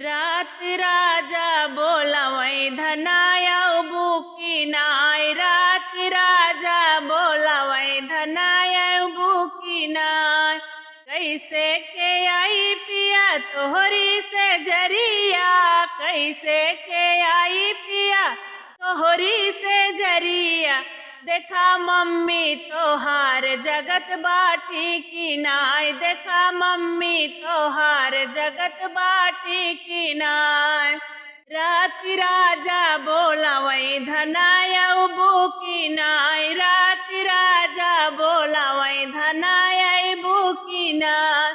रात राजा बोलावै धनाया बुकी नाय। रात राजा बोलावै धनाया बुकी नाय। कैसे के आई पिया तोहरी से जरिया। कैसे के आई पिया तोहरी से जरिया। देखा मम्मी तोहार जगत बाटी की नाय। देखा मम्मी तोहार जगत बाटी की नाय। रात राजा बोलावै धनाया बुकी नाय। रात राजा बोलावै धनाया बुकी नाय।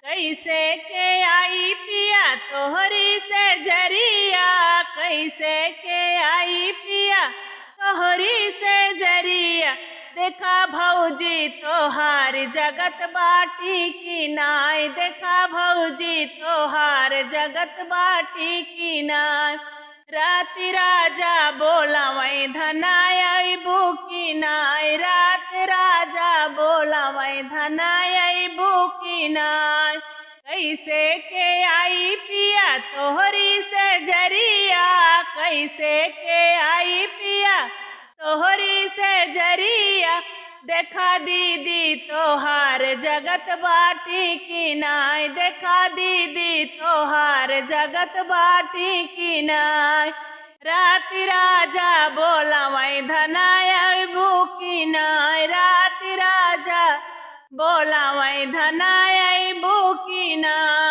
कैसे के आई पिया तोहरी से जरिया। कैसे के आई पिया तोहरी से जरिया। देखा भौजी तोहार जगत बाटी की नाय। देखा भौजी तोहार जगत बाटी की नाय। रात राजा बोलावै धनाया बुकी नाय। रात राजा बोलावै धनाया बुकी नाय। कैसे के आई पिया तोहरी से जरिया। कैसे के आई पिया तोहरी से जरिया। देखा दीदी तोहार जगत बाटी की नाय। देखा दीदी तोहार जगत बाटी की नाय। रात राजा बोलावै धनाया बुकी नाय। रात राजा बोलावै धनाया बुकी नाय।